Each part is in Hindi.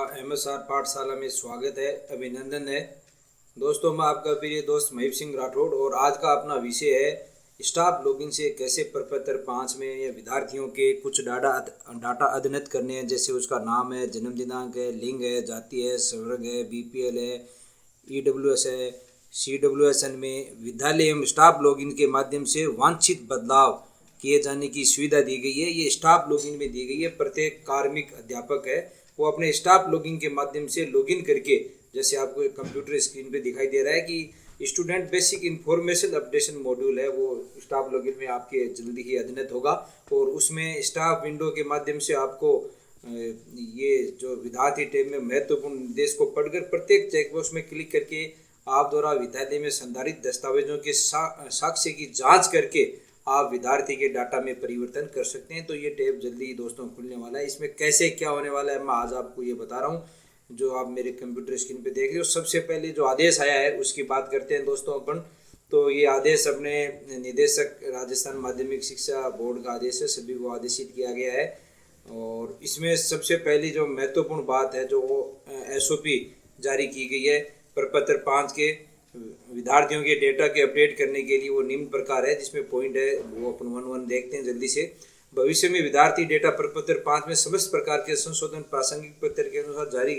MSR पाठशाला में स्वागत है, अभिनंदन है। दोस्तों, मैं आपका प्रिय दोस्त महीप सिंह राठौड़ और आज का अपना विषय है स्टाफ लॉगिन से कैसे प्रपत्र 5 में या विद्यार्थियों के कुछ डाटा अद्यतन करने हैं। जैसे उसका नाम है, जन्म दिनांक है, लिंग है, जाति है, संवर्ग है, BPL है, EWS है, CWSN में विद्यालय एवं स्टाफ लॉगिन के माध्यम से वांछित बदलाव किए जाने की सुविधा दी गई है। ये स्टाफ लॉगिन में दी गई है। प्रत्येक कार्मिक अध्यापक है वो अपने स्टाफ लॉगिन के माध्यम से लॉगिन करके, जैसे आपको कंप्यूटर स्क्रीन पे दिखाई दे रहा है कि student basic information updation module है, वो स्टाफ लॉगिन में आपके जल्दी ही अद्यतन होगा। और उसमें स्टाफ विंडो के माध्यम से आपको ये जो विद्यार्थी टैब में महत्वपूर्ण निर्देश को पढ़कर प्रत्येक चेकबॉक्स में क्लिक करके आप द्वारा विद्यालय में संधारित दस्तावेजों के साक्ष्य की जांच करके आप विद्यार्थी के डाटा में परिवर्तन कर सकते हैं। तो ये टैब जल्दी ही दोस्तों खुलने वाला है। इसमें कैसे क्या होने वाला है मैं आज आपको ये बता रहा हूँ, जो आप मेरे कंप्यूटर स्क्रीन पे देख रहे हो। सबसे पहले जो आदेश आया है उसकी बात करते हैं दोस्तों अपन। तो ये आदेश अपने निदेशक राजस्थान माध्यमिक शिक्षा बोर्ड का आदेश है, सभी को आदेशित किया गया है। और इसमें सबसे पहली जो महत्वपूर्ण बात है, जो वो SOP जारी की गई है प्रपत्र 5 के विद्यार्थियों के डेटा के अपडेट करने के लिए। वो निम्न प्रकार है, जिसमें पॉइंट है वो अपन 1-1 देखते हैं जल्दी से। भविष्य में विद्यार्थी डेटा प्रपत्र 5 में समस्त प्रकार के संशोधन प्रासंगिक पत्र के अनुसार जारी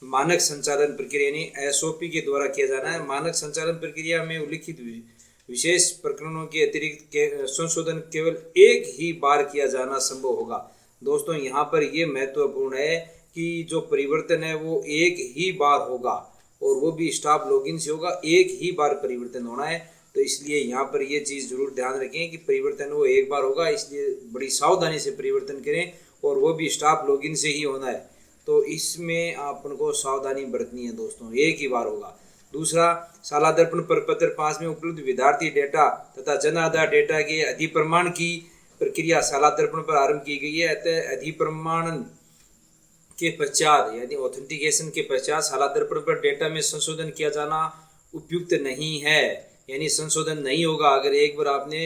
मानक संचालन प्रक्रिया यानी SOP के द्वारा किया जाना है। मानक संचालन प्रक्रिया में उल्लिखित विशेष प्रकरणों के अतिरिक्त संशोधन केवल एक ही बार किया जाना संभव होगा। दोस्तों, यहाँ पर ये महत्वपूर्ण है कि जो परिवर्तन है वो एक ही बार होगा और वो भी स्टाफ लॉगिन से होगा। एक ही बार परिवर्तन होना है, तो इसलिए यहाँ पर ये चीज़ जरूर ध्यान रखें कि परिवर्तन वो एक बार होगा, इसलिए बड़ी सावधानी से परिवर्तन करें और वो भी स्टाफ लॉगिन से ही होना है। तो इसमें अपन को सावधानी बरतनी है दोस्तों, एक ही बार होगा। दूसरा, शालादर्पण प्रपत्र 5 में उपलब्ध विद्यार्थी डेटा तथा जन आधार डेटा के अधिप्रमाण की प्रक्रिया शालादर्पण पर आरंभ की गई है। अतः अधिप्रमाणन के पश्चात यानी ऑथेंटिकेशन के पश्चात शालादर्पण पर डेटा में संशोधन किया जाना उपयुक्त नहीं है, यानी संशोधन नहीं होगा। अगर एक बार आपने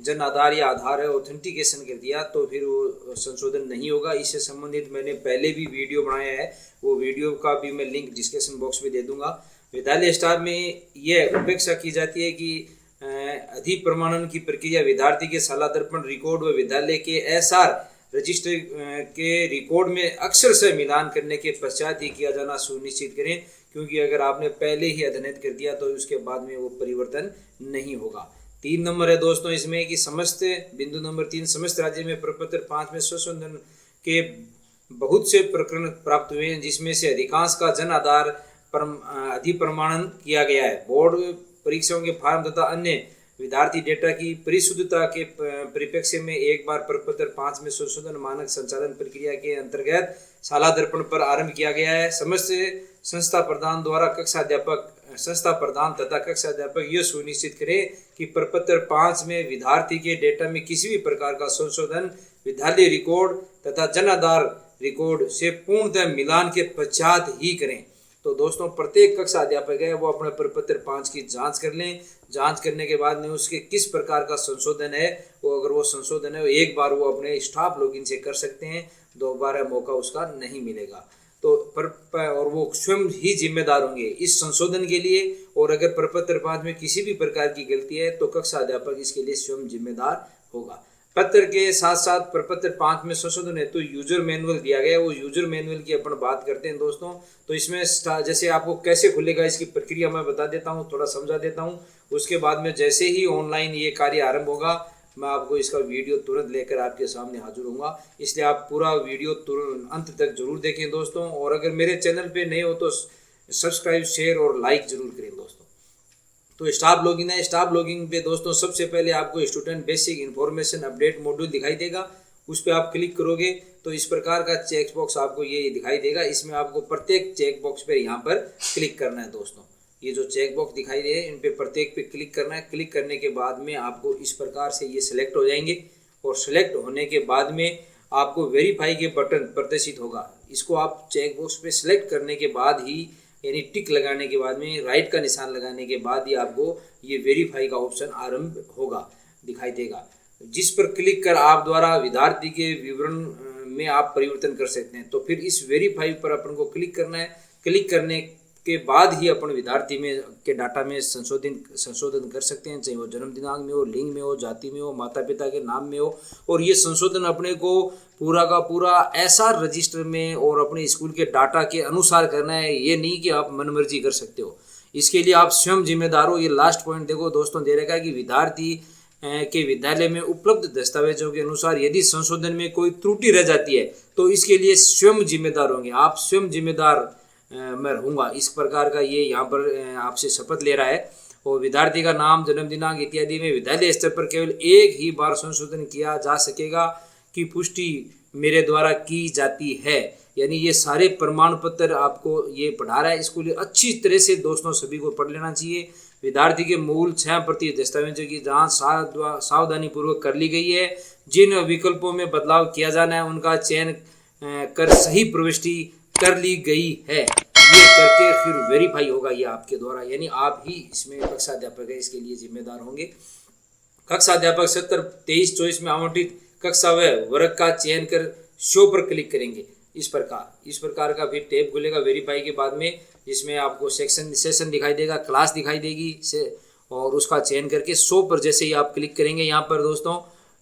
जन आधार या आधार है ऑथेंटिकेशन कर दिया तो फिर वो संशोधन नहीं होगा। इससे संबंधित मैंने पहले भी वीडियो बनाया है, वो वीडियो का भी मैं लिंक डिस्क्रिप्शन बॉक्स में दे दूंगा। विद्यालय स्टाफ में यह अपेक्षा की जाती है कि अधिप्रमाणन की प्रक्रिया विद्यार्थी के शालादर्पण रिकॉर्ड व विद्यालय के SR रजिस्टर के रिकॉर्ड में अक्षर से मिलान करने के पश्चात ही किया जाना सुनिश्चित करें, क्योंकि अगर आपने पहले ही अध्ययन कर दिया तो उसके बाद में वो परिवर्तन नहीं होगा। 3 नंबर है दोस्तों इसमें कि समस्त बिंदु नंबर 3 समस्त राज्य में प्रपत्र 5 में संशोधन के बहुत से प्रकरण प्राप्त हुए हैं, जिसमें से अधिकांश का जन आधार अधिप्रमाणन किया गया है। बोर्ड परीक्षाओं के फॉर्म तथा अन्य विद्यार्थी डेटा की परिशुद्धता के परिप्रेक्ष्य में एक बार प्रपत्र 5 में संशोधन मानक संचालन प्रक्रिया के अंतर्गत शालादर्पण पर आरंभ किया गया है। समस्त संस्था प्रधान द्वारा संस्था प्रधान तथा कक्षा अध्यापक यह सुनिश्चित करें कि प्रपत्र 5 में विद्यार्थी के डेटा में किसी भी प्रकार का संशोधन विद्यालय रिकॉर्ड तथा जन आधार रिकॉर्ड से पूर्णतः मिलान के पश्चात ही करें। तो दोस्तों, प्रत्येक कक्षा अध्यापक है वो अपने प्रपत्र 5 की जांच कर लें। जांच करने के बाद में उसके किस प्रकार का संशोधन है, वो अगर वो संशोधन है वो एक बार वो अपने स्टाफ लॉगिन से कर सकते हैं, दोबारा मौका उसका नहीं मिलेगा। तो और वो स्वयं ही जिम्मेदार होंगे इस संशोधन के लिए। और अगर प्रपत्र 5 में किसी भी प्रकार की गलती है तो कक्षा अध्यापक इसके लिए स्वयं जिम्मेदार होगा। पत्र के साथ साथ प्रपत्र 5 में संशोधन है तो यूजर मैनुअल दिया गया है। वो यूजर मैनुअल की अपन बात करते हैं दोस्तों। तो इसमें जैसे आपको कैसे खुलेगा इसकी प्रक्रिया मैं बता देता हूँ, थोड़ा समझा देता हूँ। उसके बाद में जैसे ही ऑनलाइन ये कार्य आरंभ होगा मैं आपको इसका वीडियो तुरंत लेकर आपके सामने हाजिर होऊंगा, इसलिए आप पूरा वीडियो तुरंत अंत तक जरूर देखें दोस्तों। और अगर मेरे चैनल पे नए हो तो सब्सक्राइब, शेयर और लाइक जरूर करें दोस्तों। तो स्टाफ लॉगिन है। स्टाफ लॉगिन पे दोस्तों सबसे पहले आपको student basic information update module दिखाई देगा, उस पर आप क्लिक करोगे तो इस प्रकार का चेक बॉक्स आपको ये दिखाई देगा। इसमें आपको प्रत्येक चेक बॉक्स पर यहाँ पर क्लिक करना है दोस्तों। ये जो चेक बॉक्स दिखाई दे इन पे प्रत्येक पे क्लिक करना है। क्लिक करने के बाद में आपको इस प्रकार से ये सिलेक्ट हो जाएंगे और सिलेक्ट होने के बाद में आपको वेरीफाई के बटन प्रदर्शित होगा। इसको आप चेक बॉक्स पे सिलेक्ट करने के बाद ही यानी टिक लगाने के बाद में राइट का निशान लगाने के बाद ही आपको ये वेरीफाई का ऑप्शन आरंभ होगा दिखाई देगा, जिस पर क्लिक कर आप द्वारा विद्यार्थी के विवरण में आप परिवर्तन कर सकते हैं। तो फिर इस वेरीफाई पर अपन को क्लिक करना है। क्लिक करने के बाद ही अपन विद्यार्थी में के डाटा में संशोधन कर सकते हैं, चाहे वो जन्म दिनांक में हो, लिंग में हो, जाति में हो, माता पिता के नाम में हो। और ये संशोधन अपने को पूरा का पूरा ऐसा रजिस्टर में और अपने स्कूल के डाटा के अनुसार करना है। ये नहीं कि आप मनमर्जी कर सकते हो, इसके लिए आप स्वयं जिम्मेदार हो। ये लास्ट पॉइंट देखो दोस्तों दे रखा है कि विद्यार्थी के विद्यालय में उपलब्ध दस्तावेजों के अनुसार यदि संशोधन में कोई त्रुटि रह जाती है तो इसके लिए स्वयं जिम्मेदार होंगे। आप स्वयं जिम्मेदार मैं रहूँगा, इस प्रकार का ये यहाँ पर आपसे शपथ ले रहा है। और विद्यार्थी का नाम, जन्म दिनांक इत्यादि में विद्यालय स्तर पर केवल एक ही बार संशोधन किया जा सकेगा की पुष्टि मेरे द्वारा की जाती है। यानी ये सारे प्रमाण पत्र आपको ये पढ़ा रहा है स्कूल। अच्छी तरह से दोस्तों सभी को पढ़ लेना चाहिए। विद्यार्थी के मूल 6 दस्तावेजों की जांच सावधानी पूर्वक कर ली गई है। जिन विकल्पों में बदलाव किया जाना है उनका चयन कर सही प्रविष्टि कर ली गई है। ये करके फिर वेरीफाई होगा ये आपके द्वारा, यानी आप ही इसमें कक्षा अध्यापक है, इसके लिए जिम्मेदार होंगे। कक्षा अध्यापक 70 23 24 में आवंटित कक्षा व वर्ग का चयन कर शो पर क्लिक करेंगे। इस प्रकार का फिर टैब खुलेगा वेरीफाई के बाद में, जिसमें आपको सेशन दिखाई देगा, क्लास दिखाई देगी और उसका चयन करके शो पर जैसे ही आप क्लिक करेंगे, यहाँ पर दोस्तों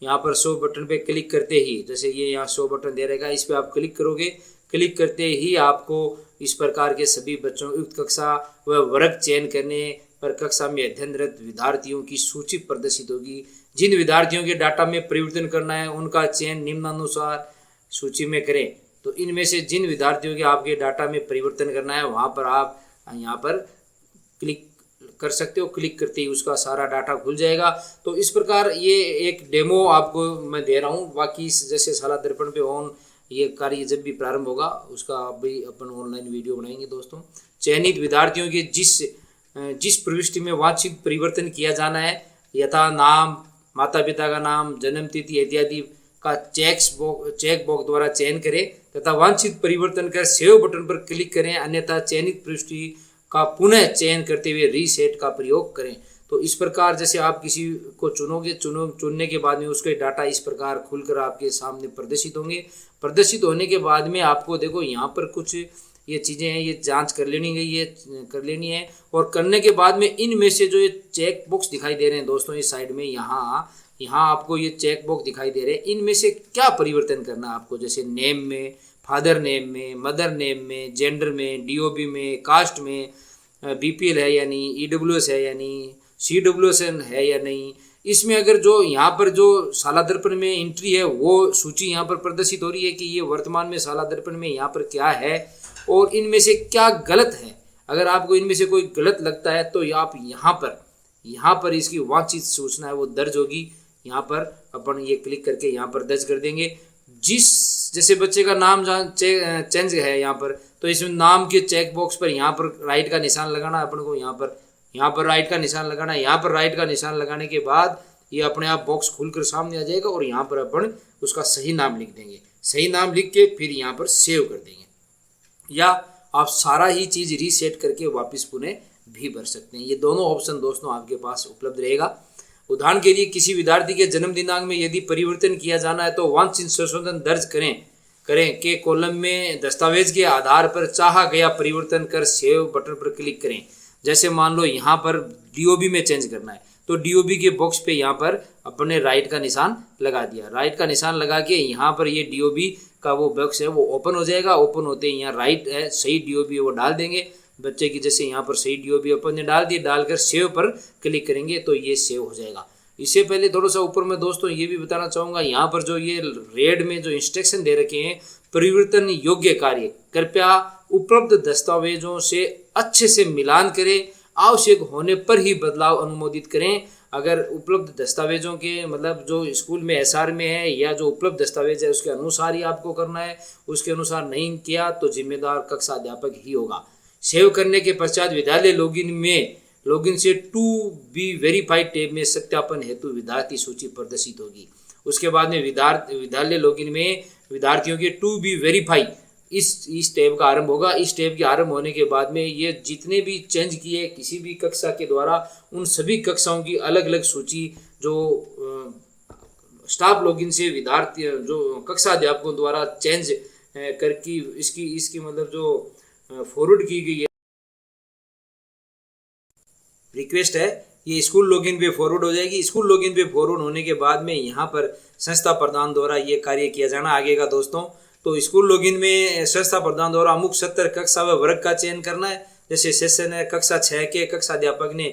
यहाँ पर शो बटन पे क्लिक करते ही, जैसे ये यहाँ शो बटन दे रहेगा, इस पर आप क्लिक करोगे। क्लिक करते ही आपको इस प्रकार के सभी बच्चों युक्त कक्षा व वर्ग चयन करने पर कक्षा में अध्ययनरत विद्यार्थियों की सूची प्रदर्शित होगी। जिन विद्यार्थियों के डाटा में परिवर्तन करना है उनका चयन निम्नानुसार सूची में करें। तो इनमें से जिन विद्यार्थियों के आपके डाटा में परिवर्तन करना है वहाँ पर आप यहाँ पर क्लिक कर सकते हो। क्लिक करते ही उसका सारा डाटा खुल जाएगा। तो इस प्रकार ये एक डेमो आपको मैं दे रहा हूँ। बाकी जैसे शाला दर्पण पे ऑन ये कार्य जब भी प्रारंभ होगा उसका भी अपन ऑनलाइन वीडियो बनाएंगे दोस्तों। चयनित विद्यार्थियों के जिस प्रविष्टि में वांछित परिवर्तन किया जाना है, यथा नाम, माता पिता का नाम, जन्म तिथि इत्यादि का चेक बॉक्स द्वारा चयन करें तथा वांछित परिवर्तन कर सेव बटन पर क्लिक करें, अन्यथा चयनित प्रविष्टि का पुनः चयन करते हुए रीसेट का प्रयोग करें। तो इस प्रकार जैसे आप किसी को चुनने के बाद में उसके डाटा इस प्रकार खुलकर आपके सामने प्रदर्शित होंगे। प्रदर्शित होने के बाद में आपको देखो यहाँ पर कुछ ये चीज़ें हैं, ये जांच कर लेनी है। और करने के बाद में इनमें से जो ये चेक बॉक्स दिखाई दे रहे हैं दोस्तों, इस साइड में यहाँ आपको ये चेक बॉक्स दिखाई दे रहे हैं। इनमें से क्या परिवर्तन करना है आपको, जैसे नेम में, फादर नेम में, मदर नेम में, जेंडर में, डीओबी में, कास्ट में, बीपीएल है या नहीं, ईडब्ल्यूएस है या नहीं, सीडब्ल्यूएसएन है या नहीं। इसमें अगर जो यहाँ पर जो शाला दर्पण में एंट्री है वो सूची यहाँ पर प्रदर्शित हो रही है कि ये वर्तमान में शाला दर्पण में यहाँ पर क्या है और इनमें से क्या गलत है। अगर आपको इनमें से कोई गलत लगता है तो आप यहाँ पर इसकी वांछित सूचना है वो दर्ज होगी। यहाँ पर अपन ये क्लिक करके यहाँ पर दर्ज कर देंगे। जैसे बच्चे का नाम चेंज है यहाँ पर, तो इसमें नाम के चेक बॉक्स पर यहाँ पर राइट का निशान लगाना है अपन को। यहाँ पर राइट का निशान लगाना है। यहाँ पर राइट का निशान लगाने के बाद ये अपने आप बॉक्स खुलकर सामने आ जाएगा और यहाँ पर अपन उसका सही नाम लिख देंगे। सही नाम लिख के फिर यहाँ पर सेव कर देंगे, या आप सारा ही चीज़ रीसेट करके वापस पुनः भी भर सकते हैं। ये दोनों ऑप्शन दोस्तों आपके पास उपलब्ध रहेगा। उदाहरण के लिए किसी विद्यार्थी के जन्म दिनांक में यदि परिवर्तन किया जाना है तो वांछित संशोधन दर्ज करें के कॉलम में दस्तावेज के आधार पर चाहा गया परिवर्तन कर सेव बटन पर क्लिक करें। जैसे मान लो यहाँ पर डीओबी में चेंज करना है तो डीओबी के बॉक्स पे यहाँ पर अपने राइट का निशान लगा दिया। राइट का निशान लगा के यहाँ पर ये डीओबी का वो बॉक्स है वो ओपन हो जाएगा। ओपन होते ही यहाँ राइट है सही डीओबी वो डाल देंगे बच्चे की। जैसे यहाँ पर सही डीओबी अपन ने डाल दी, डालकर सेव पर क्लिक करेंगे तो ये सेव हो जाएगा। इससे पहले थोड़ा सा ऊपर में दोस्तों ये भी बताना चाहूँगा, यहाँ पर जो ये रेड में जो इंस्ट्रक्शन दे रखे हैं, परिवर्तन योग्य कार्य कृपया उपलब्ध दस्तावेजों से अच्छे से मिलान करें, आवश्यक होने पर ही बदलाव अनुमोदित करें। अगर उपलब्ध दस्तावेजों के मतलब जो स्कूल में एसआर में है या जो उपलब्ध दस्तावेज है उसके अनुसार ही आपको करना है, उसके अनुसार नहीं किया तो जिम्मेदार कक्षा अध्यापक ही होगा। सेव करने के पश्चात विद्यालय लॉगिन से टू बी वेरीफाइड टैब में सत्यापन हेतु विद्यार्थी सूची प्रदर्शित होगी। उसके बाद में विद्यालय लॉगिन में विद्यार्थियों के टू बी वेरीफाई इस टैब का आरंभ होगा। इस टैब के आरंभ होने के बाद में ये जितने भी चेंज किए किसी भी कक्षा के द्वारा उन सभी कक्षाओं की अलग अलग सूची जो स्टाफ लॉगिन से विद्यार्थी जो कक्षा अध्यापकों द्वारा चेंज करके इसकी मतलब जो फॉरवर्ड की गई है रिक्वेस्ट है, ये स्कूल लॉगिन पे फॉरवर्ड हो जाएगी। स्कूल लॉगिन पे फॉरवर्ड होने के बाद में यहाँ पर संस्था प्रधान द्वारा ये कार्य किया जाना आगे का दोस्तों। तो स्कूल लॉगिन में संस्था प्रधान द्वारा अमुक 70 कक्षा व वर्ग का चयन करना है। जैसे सेशन है कक्षा 6 के कक्षा अध्यापक ने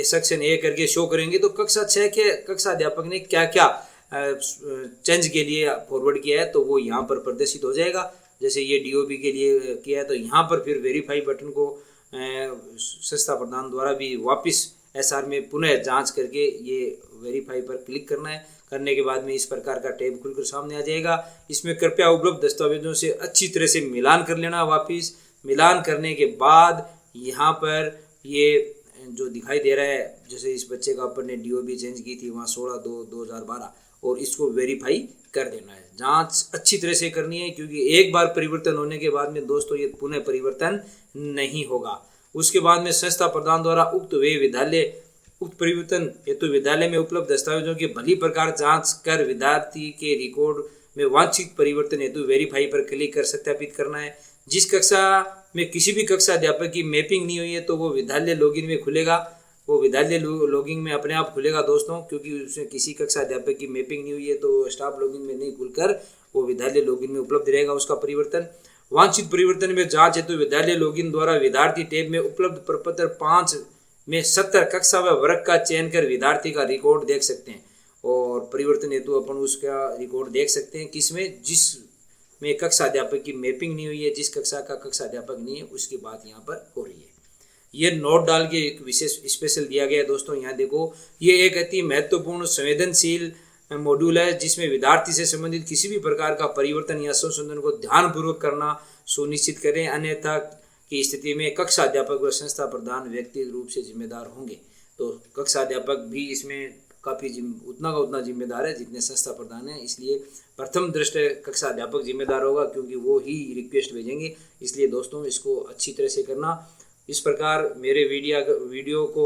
सेक्शन ए करके शो करेंगे, तो कक्षा 6 के कक्षा अध्यापक ने क्या क्या चेंज के लिए फॉरवर्ड किया है तो वो यहाँ पर प्रदर्शित हो जाएगा। जैसे ये डीओबी के लिए किया है तो यहाँ पर फिर वेरीफाई बटन को संस्था प्रधान द्वारा भी वापस एसआर में पुनः जांच करके ये वेरीफाई पर क्लिक करना है। करने के बाद में इस प्रकार का टैब खुलकर सामने आ जाएगा। इसमें कृपया उपलब्ध दस्तावेजों से अच्छी तरह से मिलान कर लेना। वापस मिलान करने के बाद यहाँ पर ये जो दिखाई दे रहा है, जैसे इस बच्चे का अपन ने डीओबी चेंज की थी वहाँ 16/2/2012 और इसको वेरीफाई कर देना है। जांच अच्छी तरह से करनी है क्योंकि एक बार परिवर्तन होने के बाद में दोस्तों ये पुनः परिवर्तन नहीं होगा। उसके बाद में संस्था प्रधान द्वारा उक्त परिवर्तन हेतु विद्यालय में उपलब्ध दस्तावेजों की भली प्रकार जांच कर विद्यार्थी के रिकॉर्ड में वांछित परिवर्तन हेतु वेरीफाई पर क्लिक कर सत्यापित करना है। जिस कक्षा में किसी भी कक्षा अध्यापक की मैपिंग नहीं हुई है तो वो विद्यालय लॉगिन में खुलेगा, वो विद्यालय लॉगिन में अपने आप खुलेगा दोस्तों, क्योंकि उसमें किसी कक्षा अध्यापक की मैपिंग नहीं हुई है तो स्टाफ लॉगिन में नहीं खुलकर वो विद्यालय लॉगिन में उपलब्ध रहेगा उसका परिवर्तन। वांछित परिवर्तन में जांच हेतु विद्यालय लॉगिन द्वारा विद्यार्थी टैब में उपलब्ध प्रपत्र 5 में 70 कक्षा व वर्ग का चयन कर विद्यार्थी का रिकॉर्ड देख सकते हैं और परिवर्तन हेतु अपन उसका रिकॉर्ड देख सकते हैं किसमें, जिसमें कक्षा अध्यापक की मैपिंग नहीं हुई है, जिस कक्षा का कक्षा अध्यापक नहीं है उसकी बात यहाँ पर हो रही है। ये नोट डाल के एक विशेष स्पेशल दिया गया है दोस्तों। यहाँ देखो ये एक अति महत्वपूर्ण संवेदनशील मॉड्यूल है जिसमें विद्यार्थी से संबंधित किसी भी प्रकार का परिवर्तन या संशोधन को ध्यानपूर्वक करना सुनिश्चित करें, अन्यथा की स्थिति में कक्षा अध्यापक व संस्था प्रधान व्यक्तिगत रूप से जिम्मेदार होंगे। तो कक्षा अध्यापक भी इसमें काफ़ी उतना का उतना जिम्मेदार है जितने संस्था प्रधान है, इसलिए प्रथम दृष्टया कक्षा अध्यापक जिम्मेदार होगा क्योंकि वो ही रिक्वेस्ट भेजेंगे। इसलिए दोस्तों इसको अच्छी तरह से करना। इस प्रकार मेरे वीडियो को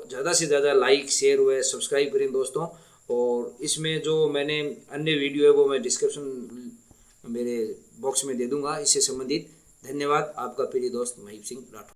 ज़्यादा से ज़्यादा लाइक शेयर व सब्सक्राइब करें दोस्तों। और इसमें जो मैंने अन्य वीडियो है वो मैं डिस्क्रिप्शन मेरे बॉक्स में दे दूंगा इससे संबंधित। धन्यवाद। आपका प्रिय दोस्त महीप सिंह राठौर।